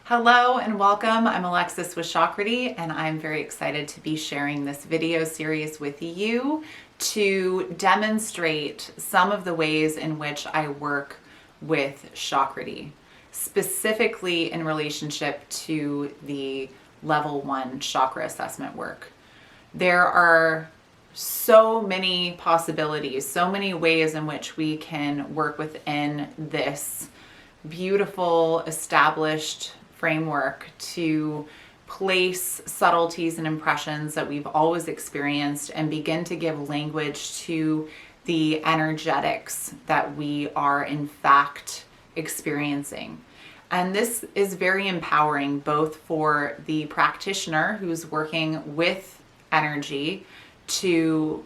Hello and welcome. I'm Alexis with Chakredy, and I'm very excited to be sharing this video series with you to demonstrate some of the ways in which I work with Chakredy, specifically in relationship to the level 1 chakra assessment work. There are so many possibilities, so many ways in which we can work within this beautiful, established framework to place subtleties and impressions that we've always experienced and begin to give language to the energetics that we are in fact experiencing. And this is very empowering both for the practitioner who's working with energy to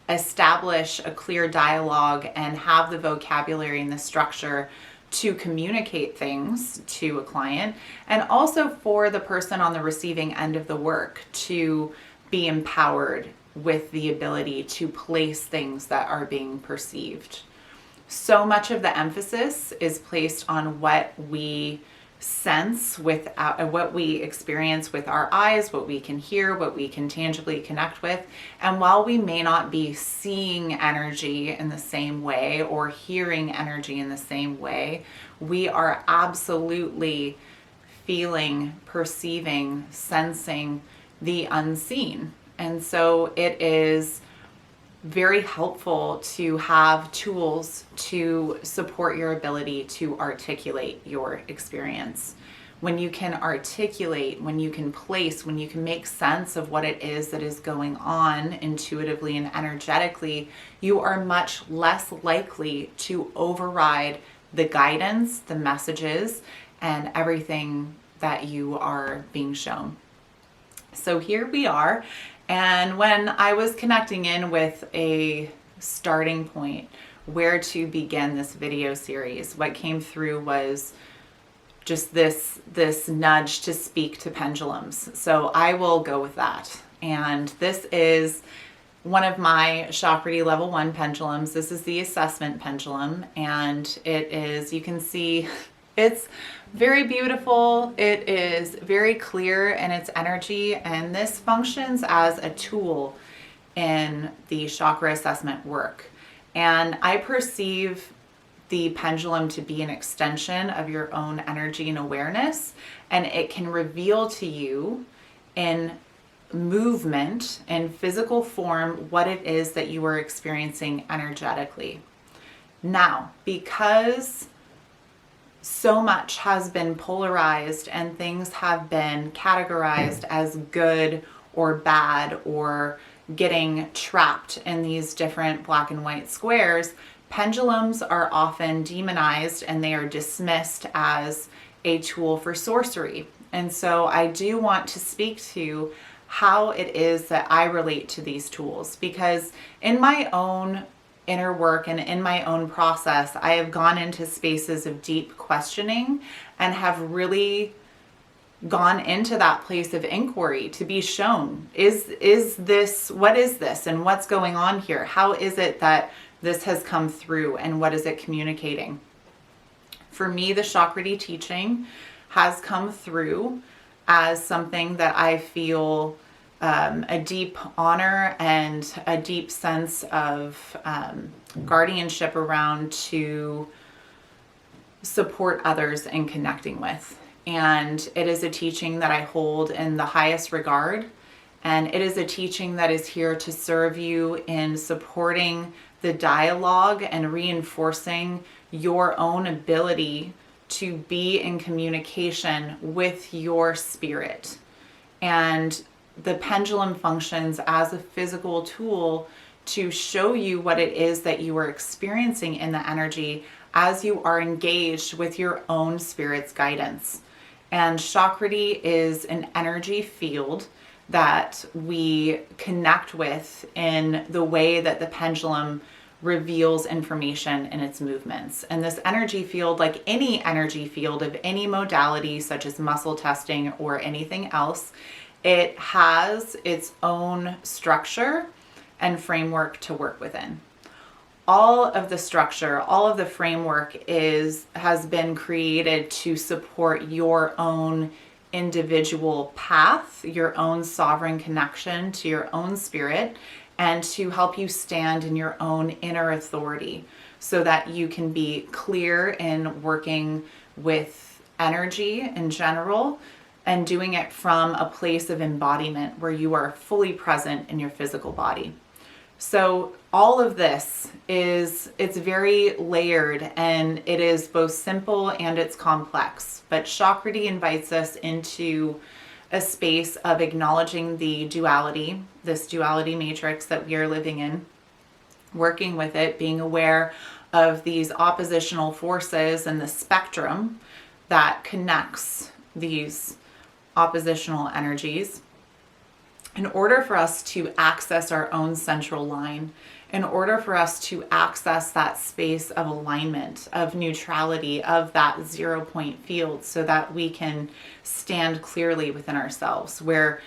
establish a clear dialogue and have the vocabulary and the structure to communicate things to a client, and also for the person on the receiving end of the work to be empowered with the ability to place things that are being perceived. So much of the emphasis is placed on what we sense with what we experience with our eyes, what we can hear, what we can tangibly connect with. And while we may not be seeing energy in the same way or hearing energy in the same way, we are absolutely feeling, perceiving, sensing the unseen. And so it is very helpful to have tools to support your ability to articulate your experience. When you can articulate, when you can place, when you can make sense of what it is that is going on intuitively and energetically, you are much less likely to override the guidance, the messages, and everything that you are being shown. So here we are. And when I was connecting in with a starting point, where to begin this video series, what came through was just this nudge to speak to pendulums. So I will go with that. And this is one of my Chakredy Level 1 pendulums. This is the assessment pendulum, and it is, you can see, it's very beautiful. It is very clear in its energy, and this functions as a tool in the chakra assessment work. And I perceive the pendulum to be an extension of your own energy and awareness, and it can reveal to you in movement and physical form what it is that you are experiencing energetically. Now, because so much has been polarized and things have been categorized as good or bad or getting trapped in these different black and white squares, pendulums are often demonized and they are dismissed as a tool for sorcery. And so I do want to speak to how it is that I relate to these tools, because in my own inner work and in my own process, I have gone into spaces of deep questioning and have really gone into that place of inquiry to be shown, is this, what is this and what's going on here? How is it that this has come through and what is it communicating? For me, the Chakredy teaching has come through as something that I feel a deep honor and a deep sense of guardianship around to support others in connecting with. And it is a teaching that I hold in the highest regard. And it is a teaching that is here to serve you in supporting the dialogue and reinforcing your own ability to be in communication with your spirit. And the pendulum functions as a physical tool to show you what it is that you are experiencing in the energy as you are engaged with your own spirit's guidance. And Chakredy is an energy field that we connect with in the way that the pendulum reveals information in its movements. And this energy field, like any energy field of any modality, such as muscle testing or anything else, it has its own structure and framework to work within. all of the structure, all of the framework has been created to support your own individual path, your own sovereign connection to your own spirit, and to help you stand in your own inner authority so that you can be clear in working with energy in general and doing it from a place of embodiment where you are fully present in your physical body. So all of this it's very layered, and it is both simple and it's complex. But Chakredy invites us into a space of acknowledging the duality, this duality matrix that we are living in, working with it, being aware of these oppositional forces and the spectrum that connects these oppositional energies, in order for us to access our own central line, in order for us to access that space of alignment, of neutrality, of that 0 point field, so that we can stand clearly within ourselves, where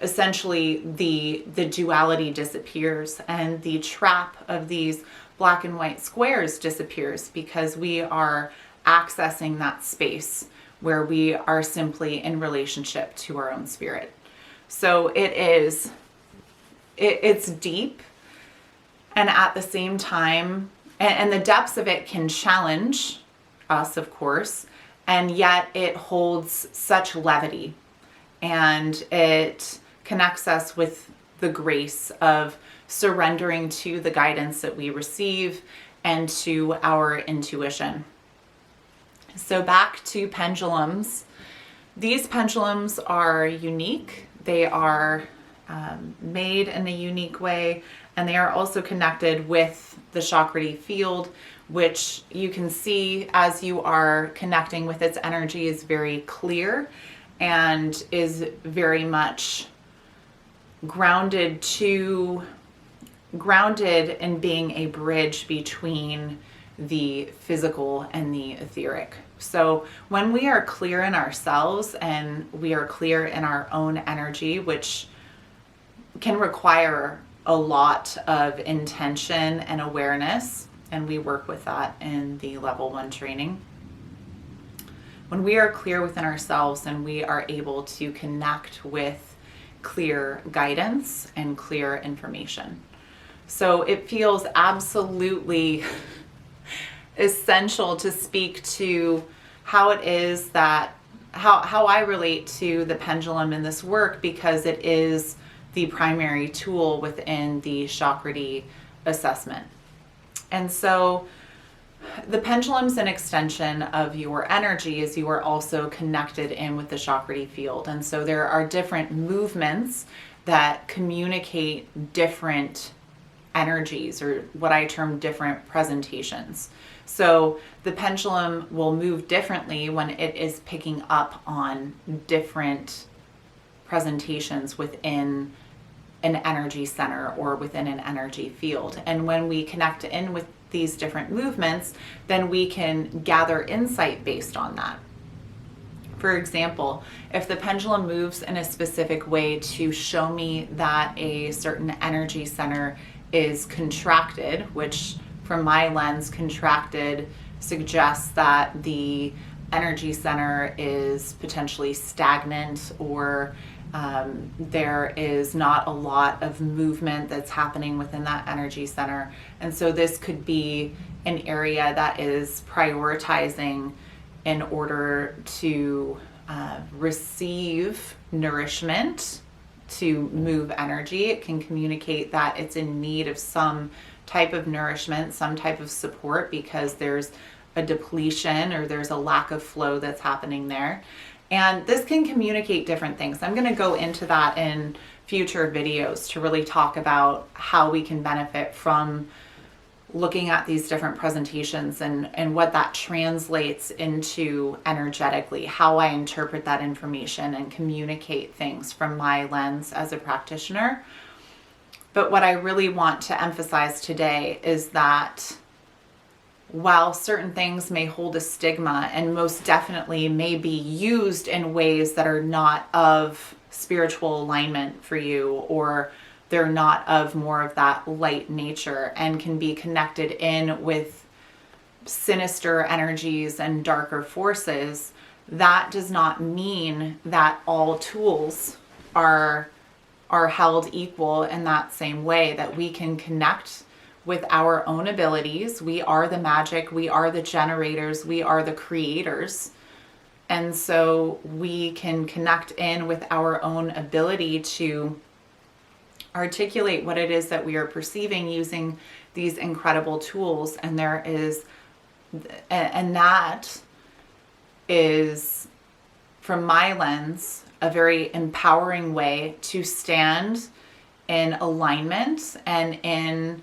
essentially the duality disappears and the trap of these black and white squares disappears, because we are accessing that space where we are simply in relationship to our own spirit. So it's deep, and at the same time, and the depths of it can challenge us, of course, and yet it holds such levity, and it connects us with the grace of surrendering to the guidance that we receive and to our intuition. So back to pendulums. These pendulums are unique. They are made in a unique way, and they are also connected with the Chakredy field, which you can see as you are connecting with its energy is very clear and is very much grounded in being a bridge between the physical and the etheric. So when we are clear in ourselves and we are clear in our own energy, which can require a lot of intention and awareness, and we work with that in the level 1 training. When we are clear within ourselves and we are able to connect with clear guidance and clear information. So it feels absolutely essential to speak to how it is that how I relate to the pendulum in this work, because it is the primary tool within the Chakredy assessment. And so the pendulum's an extension of your energy, as you are also connected in with the Chakredy field. And so there are different movements that communicate different energies, or what I term different presentations. So the pendulum will move differently when it is picking up on different presentations within an energy center or within an energy field. And when we connect in with these different movements, then we can gather insight based on that. For example, if the pendulum moves in a specific way to show me that a certain energy center is contracted, which from my lens, contracted suggests that the energy center is potentially stagnant, or there is not a lot of movement that's happening within that energy center. And so this could be an area that is prioritizing in order to receive nourishment, to move energy. It can communicate that it's in need of some type of nourishment, some type of support, because there's a depletion or there's a lack of flow that's happening there. And this can communicate different things. I'm going to go into that in future videos to really talk about how we can benefit from looking at these different presentations and what that translates into energetically, how I interpret that information and communicate things from my lens as a practitioner. But what I really want to emphasize today is that while certain things may hold a stigma and most definitely may be used in ways that are not of spiritual alignment for you, or they're not of more of that light nature and can be connected in with sinister energies and darker forces, that does not mean that all tools are held equal in that same way, that we can connect with our own abilities. We are the magic, we are the generators, we are the creators. And so we can connect in with our own ability to articulate what it is that we are perceiving using these incredible tools. And that is, from my lens, a very empowering way to stand in alignment and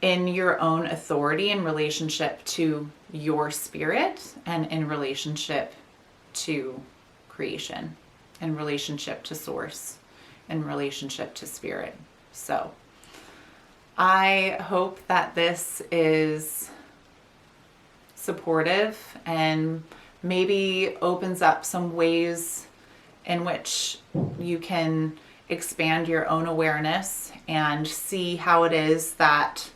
in your own authority in relationship to your spirit, and in relationship to creation, in relationship to source, in relationship to spirit. So I hope that this is supportive and maybe opens up some ways in which you can expand your own awareness and see how it is that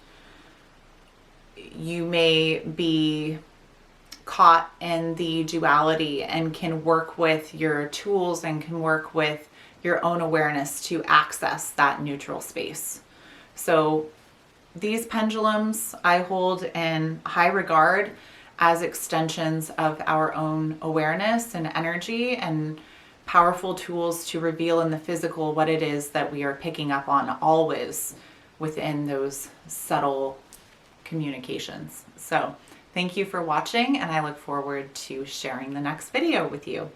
you may be caught in the duality and can work with your tools and can work with your own awareness to access that neutral space. So these pendulums I hold in high regard as extensions of our own awareness and energy, and powerful tools to reveal in the physical what it is that we are picking up on, always within those subtle communications. So thank you for watching, and I look forward to sharing the next video with you.